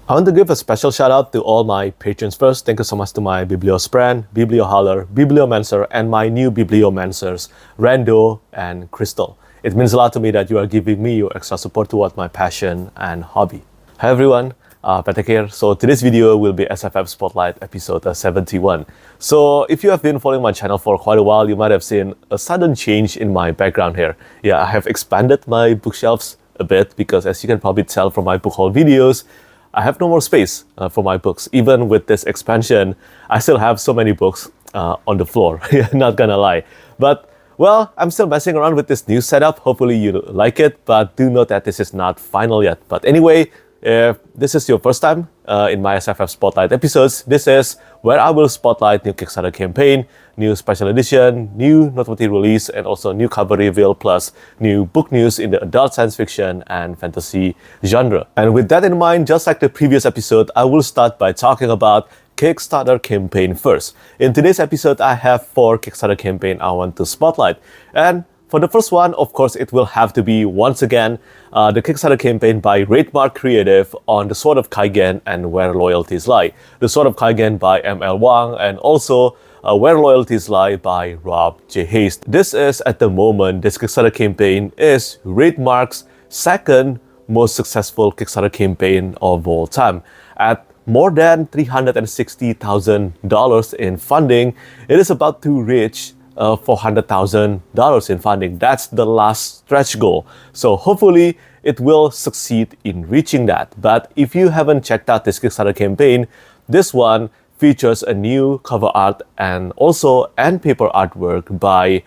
I want to give a special shout out to all my patrons first. Thank you so much to my Bibliospran, Bibliohaller, Bibliomancer, and my new Bibliomancers, Rando and Crystal. It means a lot to me that you are giving me your extra support towards my passion and hobby. Hi everyone, Patek here. So today's video will be SFF Spotlight episode 71. So if you have been following my channel for quite a while, you might have seen a sudden change in my background here. Yeah, I have expanded my bookshelves a bit because, as you can probably tell from my book haul videos, I have no more space for my books. Even with this expansion, I still have so many books on the floor, not gonna lie. But, well, I'm still messing around with this new setup. Hopefully you like it, but do note that this is not final yet. But anyway, if this is your first time in my SFF Spotlight episodes, this is where I will spotlight new Kickstarter campaign, new special edition, new noteworthy release, and also new cover reveal, plus new book news in the adult science fiction and fantasy genre. And with that in mind, just like the previous episode, I will start by talking about Kickstarter campaign first. In today's episode, I have 4 Kickstarter campaign I want to spotlight. And for the first one, of course, it will have to be, once again, the Kickstarter campaign by Wraithmarked Creative on The Sword of Kaigen and Where Loyalties Lie. The Sword of Kaigen by M.L. Wang, and also Where Loyalties Lie by Rob J. Hayes. This is, at the moment, this Kickstarter campaign is Wraithmarked's second most successful Kickstarter campaign of all time. At more than $360,000 in funding, it is about to reach $400,000 in funding. That's the last stretch goal. So hopefully it will succeed in reaching that. But if you haven't checked out this Kickstarter campaign, this one features a new cover art and also end paper artwork by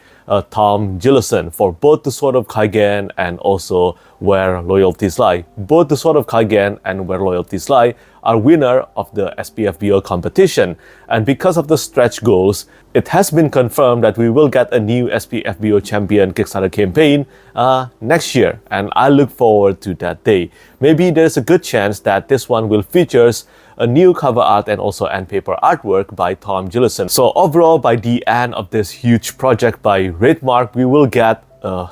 Tom Jilesen for both The Sword of Kaigen and also Where Loyalties Lie. Both The Sword of Kaigen and Where Loyalties Lie are winner of the SPFBO competition. And because of the stretch goals, it has been confirmed that we will get a new SPFBO champion Kickstarter campaign next year. And I look forward to that day. Maybe there's a good chance that this one will feature a new cover art and also end paper artwork by Tom Jilesen. So overall, by the end of this huge project by Wraithmarked, we will get a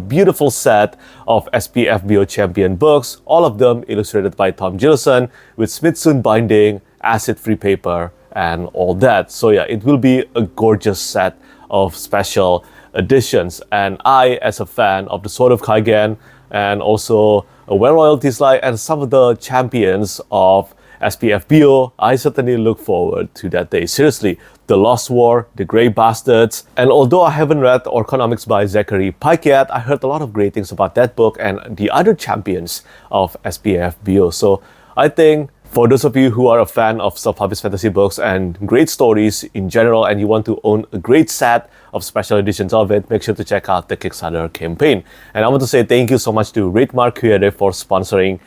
beautiful set of SPFBO champion books, all of them illustrated by Tom Jilesen with Smithson binding, acid-free paper, and all that. So yeah, it will be a gorgeous set of special editions. And I, as a fan of The Sword of Kaigen and also Where Loyalties Lie and some of the champions of SPFBO, I certainly look forward to that day. Seriously, The Lost War, The Grey Bastards, and although I haven't read Orconomics by Zachary Pike yet, I heard a lot of great things about that book and the other champions of SPFBO. So I think for those of you who are a fan of self-published fantasy books and great stories in general, and you want to own a great set of special editions of it, make sure to check out the Kickstarter campaign. And I want to say thank you so much to Wraithmarked Creative for sponsoring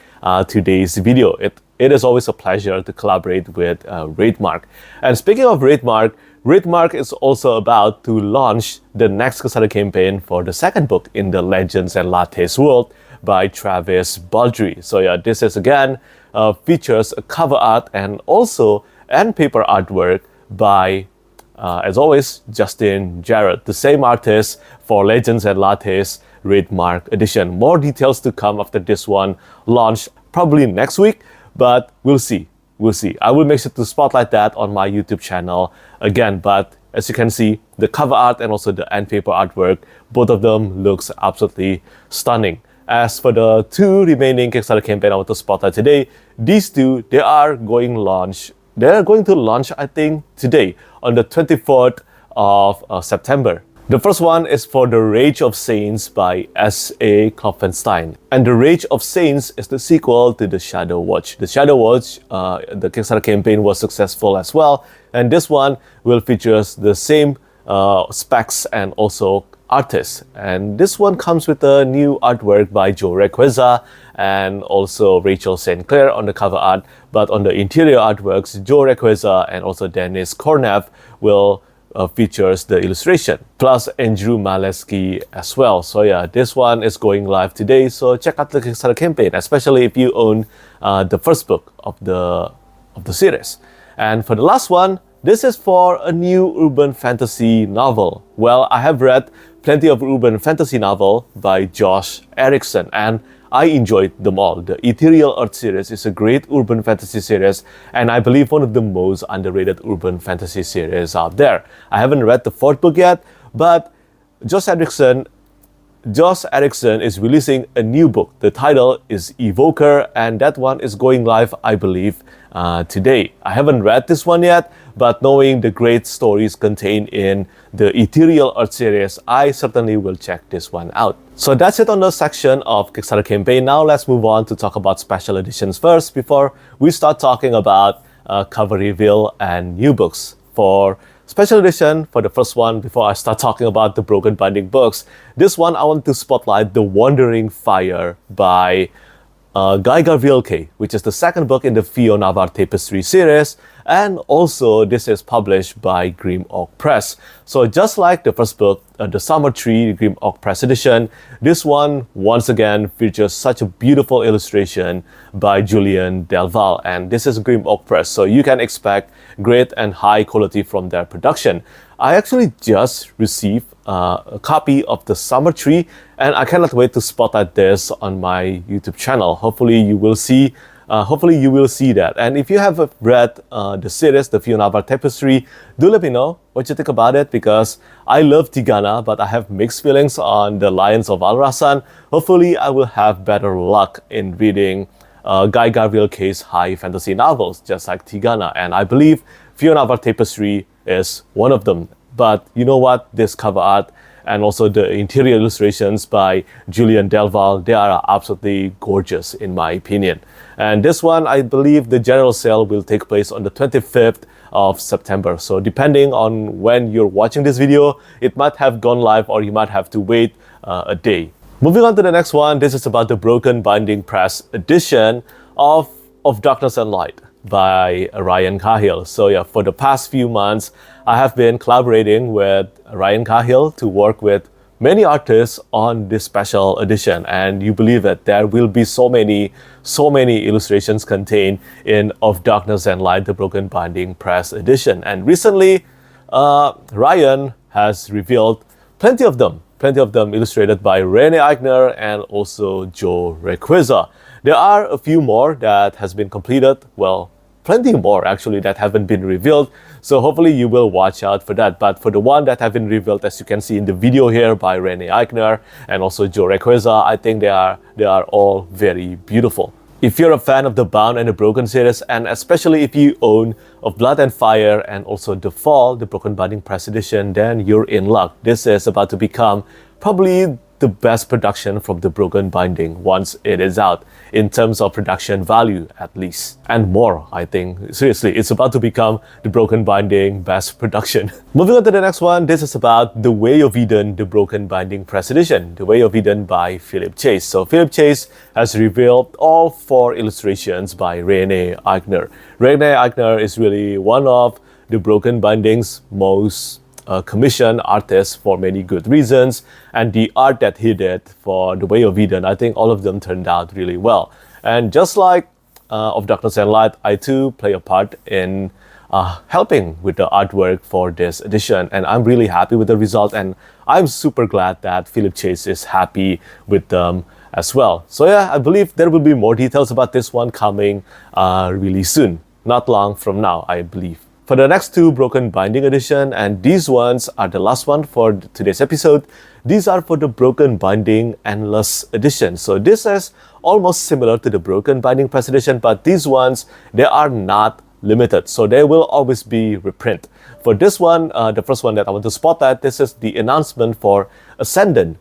today's video. It is always a pleasure to collaborate with Wraithmarked. And speaking of Wraithmarked is also about to launch the next Kickstarter campaign for the second book in the Legends and Lattes world by Travis Baldree. So yeah, this is again features a cover art and also end paper artwork by, as always, Justin Gerard, the same artist for Legends and Lattes Wraithmarked edition. More details to come after this one launch, probably next week. But we'll see. I will make sure to spotlight that on my YouTube channel again. But as you can see, the cover art and also the end paper artwork, both of them looks absolutely stunning. As for the 2 remaining Kickstarter campaign I want to spotlight today, these 2, they are going to launch, I think, today on the 24th of September. The first one is for The Rage of Saints by S.A. Klopfenstein. And The Rage of Saints is the sequel to The Shadow Watch. The Shadow Watch, the Kickstarter campaign was successful as well. And this one will feature the same specs and also artists. And this one comes with a new artwork by Joe Requeza and also Rachel St. Clair on the cover art. But on the interior artworks, Joe Requeza and also Dennis Kornev will features the illustration, plus Andrew Maleski as well. So yeah, this one is going live today, so check out the Kickstarter campaign, especially if you own the first book of the series. And for the last one, this is for a new urban fantasy novel. Well, I have read plenty of urban fantasy novel by Josh Erikson, and I enjoyed them all. The Ethereal Earth series is a great urban fantasy series, and I believe one of the most underrated urban fantasy series out there. I haven't read the fourth book yet, but Josh Erikson is releasing a new book. The title is Evoker, and that one is going live, I believe, today. I haven't read this one yet, but knowing the great stories contained in the Ethereal Earth series, I certainly will check this one out. So that's it on the section of Kickstarter campaign. Now let's move on to talk about special editions first before we start talking about cover reveal and new books. For special edition, for the first one, before I start talking about the Broken Binding books, this one I want to spotlight The Wandering Fire by Gavriel K, which is the second book in the Fionavar Tapestry series, and also this is published by Grim Oak Press. So just like the first book, The Summer Tree, Grim Oak Press edition, this one once again features such a beautiful illustration by Julien Delval, and this is Grim Oak Press, so you can expect great and high quality from their production. I actually just received a copy of The Summer Tree, and I cannot wait to spotlight this on my YouTube channel. Hopefully you will see that. And if you have read the series, the Fionavar Tapestry, do let me know what you think about it, because I love Tigana, but I have mixed feelings on the Lions of Al-Rasan. Hopefully I will have better luck in reading Guy Gavriel K's high fantasy novels, just like Tigana, and I believe Fionavar Tapestry is one of them. But you know what? This cover art and also the interior illustrations by Julien Delval, they are absolutely gorgeous in my opinion. And this one, I believe the general sale will take place on the 25th of September. So depending on when you're watching this video, it might have gone live or you might have to wait a day. Moving on to the next one, this is about the Broken Binding Press edition of Darkness and Light by Ryan Cahill. So yeah, for the past few months, I have been collaborating with Ryan Cahill to work with many artists on this special edition, and you believe it, there will be so many illustrations contained in Of Darkness and Light, the Broken Binding Press edition. And recently, Ryan has revealed plenty of them illustrated by Rene Eigner and also Joe Requeza. There are a few more that has been completed, well, plenty more actually that haven't been revealed, so hopefully you will watch out for that. But for the one that have been revealed, as you can see in the video here by Rene Eigner and also Joe Requeza, I think they are all very beautiful. If you're a fan of the Bound and the Broken series, and especially if you own Of Blood and Fire and also The Fall, the Broken Binding Press edition, then you're in luck. This is about to become probably the best production from the Broken Binding once it is out, in terms of production value at least, and more. I think seriously, it's about to become the Broken Binding best production. Moving on to the next one, this is about The Way of Edan, the Broken Binding Press edition, The Way of Edan by Philip Chase. So Philip Chase has revealed all 4 illustrations by Rene Eigner. Rene Eigner is really one of the Broken Binding's most commissioned artist for many good reasons, and the art that he did for The Way of Edan, I think all of them turned out really well. And just like Of Darkness and Light, I too play a part in helping with the artwork for this edition, and I'm really happy with the result, and I'm super glad that Philip Chase is happy with them as well. So yeah, I believe there will be more details about this one coming really soon, not long from now, I believe. For the next 2 Broken Binding edition, and these ones are the last one for today's episode, these are for the Broken Binding Endless edition. So this is almost similar to the Broken Binding Press edition, but these ones, they are not limited, so they will always be reprint. For this one, the first one that I want to spotlight, this is the announcement for Ascendant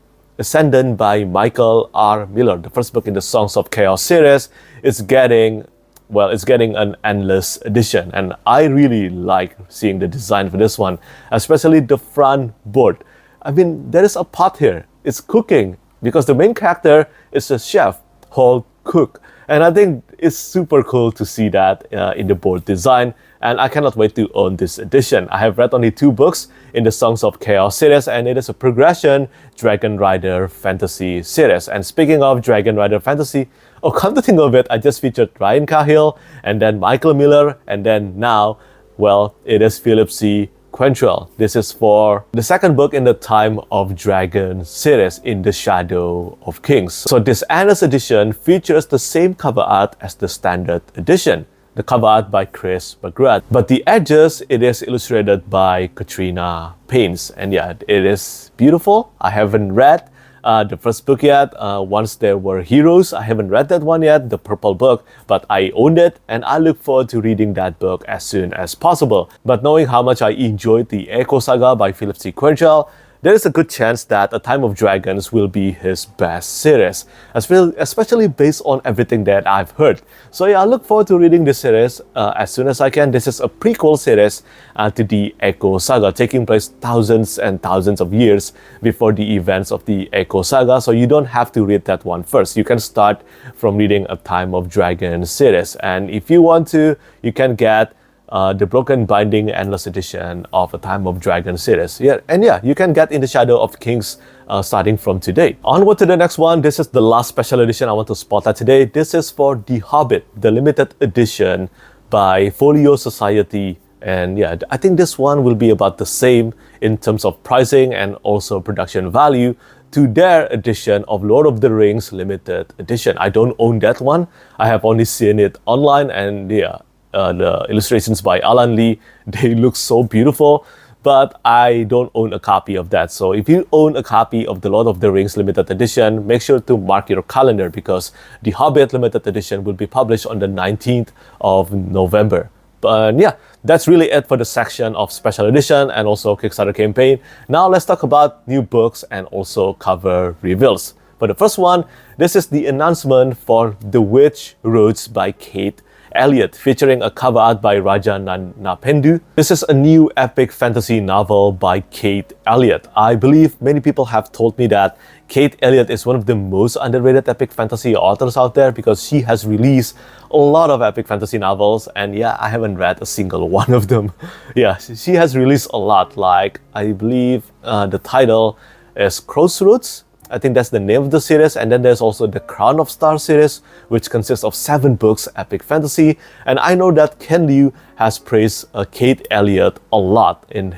by Michael R. Miller. The first book in the Songs of Chaos series is getting an endless edition, and I really like seeing the design for this one, especially the front board. I mean, there is a pot here. It's cooking, because the main character is a chef called Cook, and I think it's super cool to see that in the board design, and I cannot wait to own this edition. I have read only 2 books in the Songs of Chaos series, and it is a progression Dragonrider fantasy series. And speaking of Dragonrider fantasy, oh, come to think of it, I just featured Ryan Cahill, and then Michael Miller, and then now, well, it is Philip C. Quaintrell. This is for the second book in the Time of Dragon series in the Shadow of Kings. So this Anna's edition features the same cover art as the standard edition. The cover art by Chris McGrath, but the edges, it is illustrated by Katrina Paints. And yeah, it is beautiful. I haven't read the first book yet. Once There Were Heroes, I haven't read that one yet, the purple book, but I owned it and I look forward to reading that book as soon as possible. But knowing how much I enjoyed the Echo Saga by Philip C. Quaintrell, there is a good chance that A Time of Dragons will be his best series, especially based on everything that I've heard. So yeah, I look forward to reading this series as soon as I can. This is a prequel series to the Echo Saga, taking place thousands and thousands of years before the events of the Echo Saga, so you don't have to read that one first. You can start from reading A Time of Dragons series, and if you want to, you can get the Broken Binding Endless Edition of A Time of Dragon series. Yeah, you can get In the Shadow of Kings starting from today. Onward to the next one. This is the last special edition I want to spotlight today. This is for The Hobbit, the limited edition by Folio Society. And yeah, I think this one will be about the same in terms of pricing and also production value to their edition of Lord of the Rings limited edition. I don't own that one. I have only seen it online, and yeah, the illustrations by Alan Lee, they look so beautiful, but I don't own a copy of that. So if you own a copy of the Lord of the Rings limited edition, make sure to mark your calendar because the Hobbit limited edition will be published on the 19th of November. But yeah, that's really it for the section of special edition and also Kickstarter campaign. Now let's talk about new books and also cover reveals. For the first one, this is the announcement for The Witch Roads by Kate Elliott, featuring a cover art by Raja Napendu. This is a new epic fantasy novel by Kate Elliott. I believe many people have told me that Kate Elliott is one of the most underrated epic fantasy authors out there because she has released a lot of epic fantasy novels, and yeah, I haven't read a single one of them. Yeah, she has released a lot, like I believe the title is Crossroads. I think that's the name of the series, and then there's also the Crown of Stars series, which consists of 7 books, epic fantasy. And I know that Ken Liu has praised Kate Elliott a lot in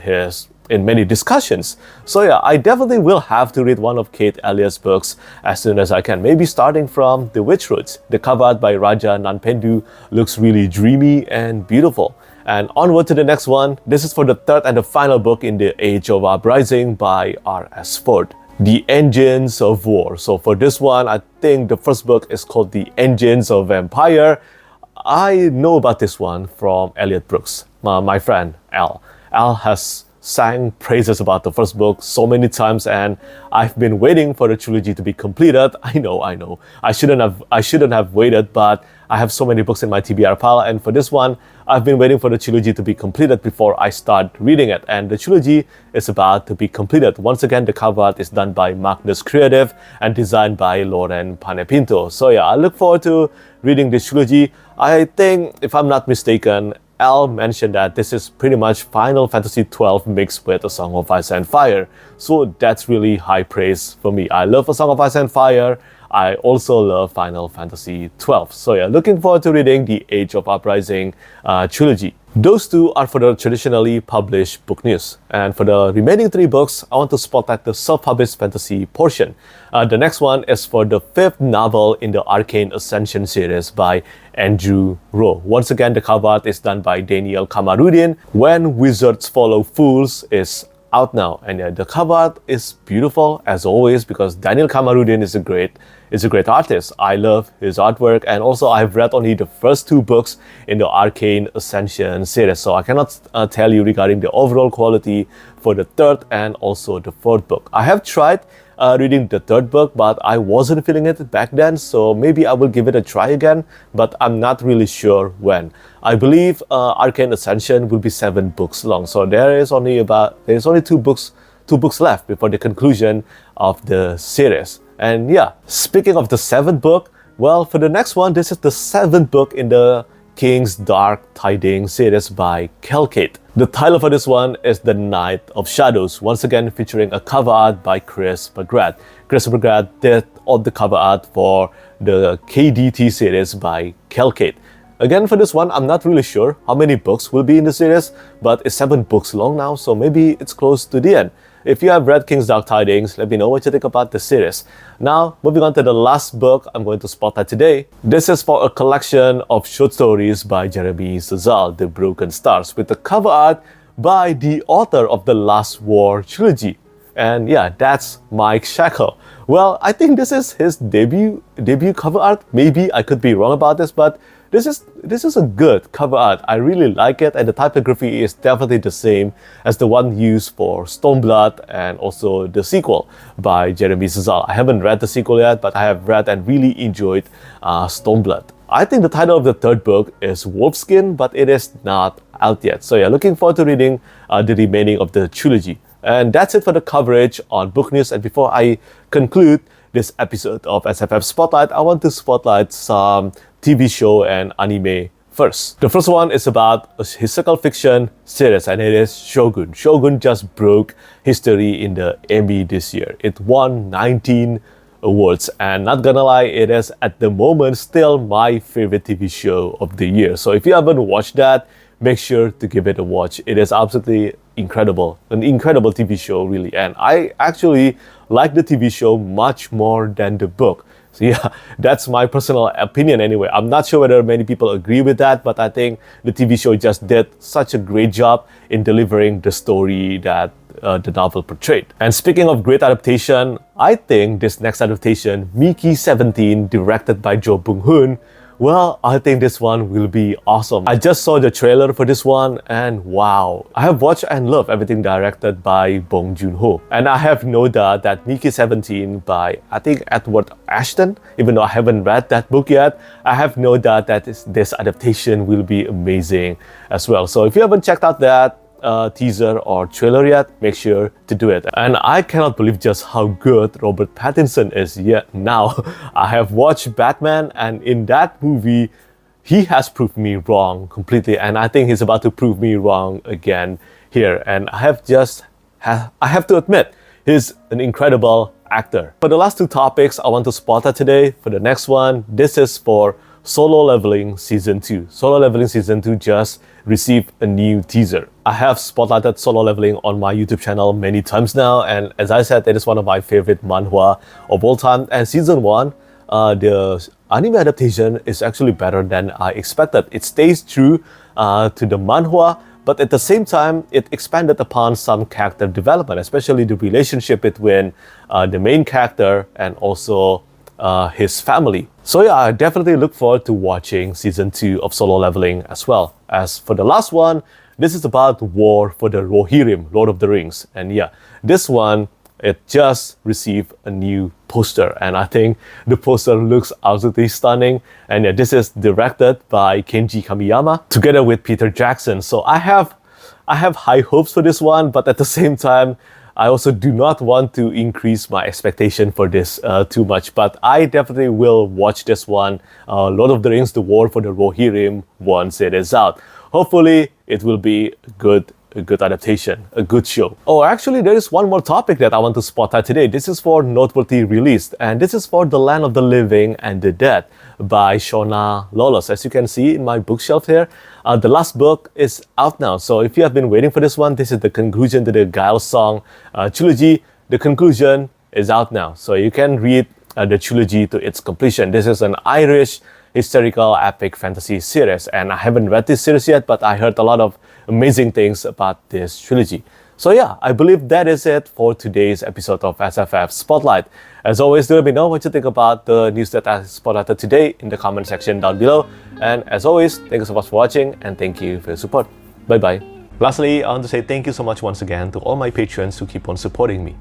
many discussions. So yeah, I definitely will have to read one of Kate Elliott's books as soon as I can. Maybe starting from The Witch Roads. The cover art by Raja Nanpendu looks really dreamy and beautiful. And onward to the next one. This is for the third and the final book in the Age of Uprising by R.S. Ford, The Engines of War. So for this one, I think the first book is called The Engines of Empire. I know about this one from Elliott Brooks, my friend Al. Al has sang praises about the first book so many times, and I've been waiting for the trilogy to be completed. I know. I shouldn't have waited, but I have so many books in my TBR pile, and for this one, I've been waiting for the trilogy to be completed before I start reading it, and the trilogy is about to be completed. Once again, the cover art is done by Magnus Creative and designed by Lauren Panepinto. So yeah, I look forward to reading this trilogy. I think, if I'm not mistaken, Al mentioned that this is pretty much Final Fantasy XII mixed with A Song of Ice and Fire. So that's really high praise for me. I love A Song of Ice and Fire. I also love Final Fantasy XII. So yeah, looking forward to reading the Age of Uprising trilogy. Those two are for the traditionally published book news. And for the remaining 3 books, I want to spotlight the self-published fantasy portion. The next one is for the 5th novel in the Arcane Ascension series by Andrew Rowe. Once again, the cover art is done by Daniel Kamarudin. When Wizards Follow Fools is out now, and yeah, the cover art is beautiful as always because Daniel Kamarudin is a great artist. I love his artwork, and also I've read only the first 2 books in the Arcane Ascension series, so I cannot tell you regarding the overall quality for the 3rd and also the 4th book. I have tried reading the 3rd book, but I wasn't feeling it back then, so maybe I will give it a try again, but I'm not really sure when. I believe Arcane Ascension will be 7 books long, so there's only 2 books left before the conclusion of the series. And yeah, speaking of the 7th book, well, for the next one, this is the 7th book in the King's Dark Tidings series by Kelkate. The title for this one is The Night of Shadows, once again featuring a cover art by Chris McGrath. Chris McGrath did all the cover art for the KDT series by Kelkate. Again, for this one, I'm not really sure how many books will be in the series, but it's 7 books long now, so maybe it's close to the end. If you have read King's Dark Tidings, let me know what you think about the series. Now, moving on to the last book I'm going to spotlight today. This is for a collection of short stories by Jeremy Szal, The Broken Stars, with the cover art by the author of the Last War trilogy. And yeah, that's Mike Shackle. Well, I think this is his debut cover art. Maybe I could be wrong about this, but this is a good cover art. I really like it, and the typography is definitely the same as the one used for Stormblood and also the sequel by Jeremy Szal. I haven't read the sequel yet, but I have read and really enjoyed Stormblood. I think the title of the third book is Wolfskin, but it is not out yet. So yeah, looking forward to reading the remaining of the trilogy. And that's it for the coverage on book news. And before I conclude this episode of SFF Spotlight, I want to spotlight some TV show and anime first. The first one is about a historical fiction series, and it is Shogun. Shogun just broke history in the Emmy this year. It won 19 awards, and not gonna lie, it is at the moment still my favorite TV show of the year. So if you haven't watched that, make sure to give it a watch. It is absolutely incredible, an incredible TV show really, and I actually like the TV show much more than the book. So yeah, that's my personal opinion anyway. I'm not sure whether many people agree with that, but I think the TV show just did such a great job in delivering the story that the novel portrayed. And speaking of great adaptation, I think this next adaptation, Mickey 17, directed by Jo Bung-hoon, well, I think this one will be awesome. I just saw the trailer for this one and wow. I have watched and loved everything directed by Bong Joon-ho. And I have no doubt that Mickey 17 by, I think, Edward Ashton, even though I haven't read that book yet, I have no doubt that this adaptation will be amazing as well. So if you haven't checked out that teaser or trailer yet, make sure to do it. And I cannot believe just how good Robert Pattinson is yet now. I have watched Batman, and in that movie he has proved me wrong completely, and I think he's about to prove me wrong again here. And I have to admit, he's an incredible actor. For the last two topics I want to spotlight today, for the next one, this is for Solo Leveling Season 2. Solo Leveling Season 2 just received a new teaser. I have spotlighted Solo Leveling on my YouTube channel many times now, and as I said, it is one of my favorite manhwa of all time. And Season 1, the anime adaptation is actually better than I expected. It stays true to the manhwa, but at the same time, it expanded upon some character development, especially the relationship between the main character and also his family. So yeah, I definitely look forward to watching Season 2 of Solo Leveling as well. As for the last one, this is about War for the Rohirrim, Lord of the Rings. And yeah, this one, it just received a new poster, and I think the poster looks absolutely stunning. And yeah, this is directed by Kenji Kamiyama together with Peter Jackson. So I have high hopes for this one, but at the same time, I also do not want to increase my expectation for this too much, but I definitely will watch this one, Lord of the Rings, The War for the Rohirrim, once it is out. Hopefully, it will be a good adaptation, a good show. Oh, actually, there is one more topic that I want to spotlight today. This is for noteworthy release, and this is for The Land of the Living and the Dead by Shona Lolos. As you can see in my bookshelf here, the last book is out now. So if you have been waiting for this one, this is the conclusion to the Gael Song trilogy. The conclusion is out now, so you can read the trilogy to its completion. This is an Irish historical epic fantasy series, and I haven't read this series yet, but I heard a lot of amazing things about this trilogy. So yeah, I believe that is it for today's episode of SFF Spotlight. As always, do let me know what you think about the news that I spotlighted today in the comment section down below. And as always, thank you so much for watching, and thank you for your support. Bye bye. Lastly, I want to say thank you so much once again to all my patrons who keep on supporting me.